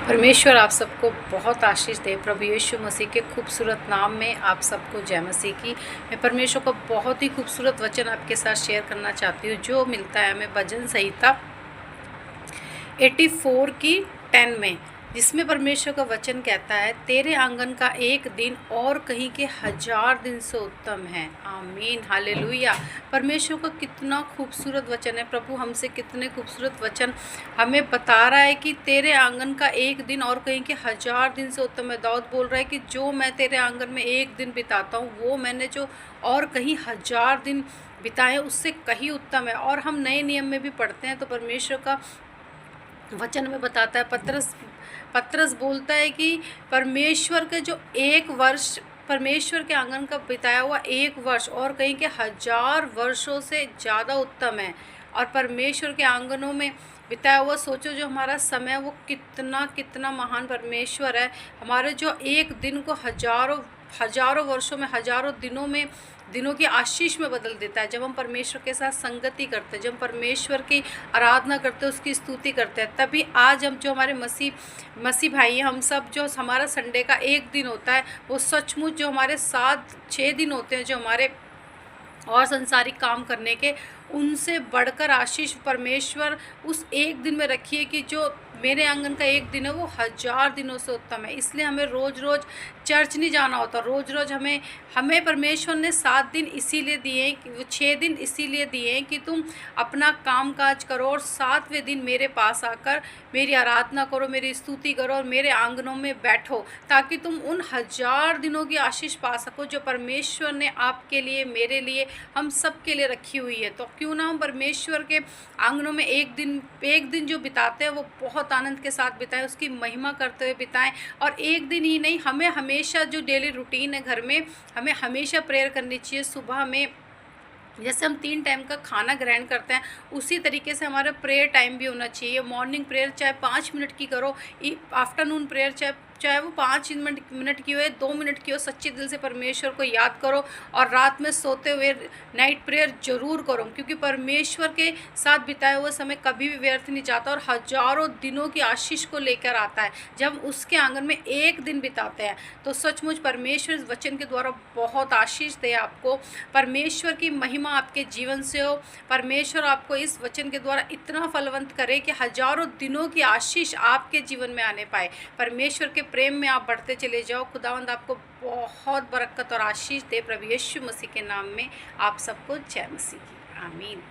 परमेश्वर आप सबको बहुत आशीष दे। प्रभु यीशु मसीह के खूबसूरत नाम में आप सबको जय मसीह की। मैं परमेश्वर को बहुत ही खूबसूरत वचन आपके साथ शेयर करना चाहती हूँ, जो मिलता है हमें भजन संहिता 84 की 10 में, जिसमें परमेश्वर का वचन कहता है, तेरे आंगन का एक दिन और कहीं के 1000 दिन से उत्तम है। आमीन, हालेलुया। परमेश्वर का कितना खूबसूरत वचन है। प्रभु हमसे कितने खूबसूरत वचन हमें बता रहा है कि तेरे आंगन का एक दिन और कहीं के 1000 दिन से उत्तम है। दाऊद बोल रहा है कि जो मैं तेरे आंगन में एक दिन बिताता हूँ, वो मैंने जो और कहीं 1000 दिन बिताए उससे कहीं उत्तम है। और हम नए नियम में भी पढ़ते हैं तो परमेश्वर का वचन में बताता है, पतरस बोलता है कि परमेश्वर के जो एक वर्ष, परमेश्वर के आंगन का बिताया हुआ एक वर्ष और कहीं के 1000 वर्षों से ज़्यादा उत्तम है। और परमेश्वर के आंगनों में बिताया हुआ, सोचो जो हमारा समय वो कितना कितना महान परमेश्वर है। हमारे जो एक दिन को हजारों वर्षों में, हजारों दिनों की आशीष में बदल देता है। जब हम परमेश्वर के साथ संगति करते हैं, जब हम परमेश्वर की आराधना करते हैं, उसकी स्तुति करते हैं, तभी आज हम जो हमारे मसीह भाई हैं, हम सब जो हमारा संडे का एक दिन होता है, वो सचमुच जो हमारे 7-6 दिन होते हैं जो हमारे और संसारिक काम करने के, उनसे बढ़कर आशीष परमेश्वर उस एक दिन में रखिए कि जो मेरे आंगन का एक दिन है वो 1000 दिनों से उत्तम है। इसलिए हमें रोज़ रोज़ चर्च नहीं जाना होता। रोज़ रोज़ हमें परमेश्वर ने 7 दिन इसीलिए दिए हैं कि वो 6 दिन इसीलिए दिए हैं कि तुम अपना काम काज करो और 7वें दिन मेरे पास आकर मेरी आराधना करो, मेरी स्तुति करो और मेरे आंगनों में बैठो, ताकि तुम उन 1000 दिनों की आशीष पा सको जो परमेश्वर ने आपके लिए, मेरे लिए, हम सब के लिए रखी हुई है। तो क्यों ना हम परमेश्वर के आंगनों में एक दिन जो बिताते हैं वो बहुत आनंद के साथ बिताएं, उसकी महिमा करते हुए बिताएं। और एक दिन ही नहीं, हमें हमेशा जो डेली रूटीन है घर में, हमें हमेशा प्रेयर करनी चाहिए। सुबह में जैसे हम 3 टाइम का खाना ग्रहण करते हैं, उसी तरीके से हमारा प्रेयर टाइम भी होना चाहिए। मॉर्निंग प्रेयर चाहे 5 मिनट की करो, आफ्टरनून प्रेयर चाहे वो 5 मिनट की हो या 2 मिनट की हो, सच्चे दिल से परमेश्वर को याद करो। और रात में सोते हुए नाइट प्रेयर जरूर करो, क्योंकि परमेश्वर के साथ बिताए हुए समय कभी भी व्यर्थ नहीं जाता और हजारों दिनों की आशीष को लेकर आता है। जब हम उसके आंगन में एक दिन बिताते हैं तो सचमुच परमेश्वर इस वचन के द्वारा बहुत आशीष दे आपको। परमेश्वर की महिमा आपके जीवन से हो। परमेश्वर आपको इस वचन के द्वारा इतना फलवंत करे कि हजारों दिनों की आशीष आपके जीवन में आने पाए। परमेश्वर के प्रेम में आप बढ़ते चले जाओ। खुदावंद आपको बहुत बरकत और आशीष दे। प्रभु यीशु मसीह के नाम में आप सबको जय मसीह की। आमीन।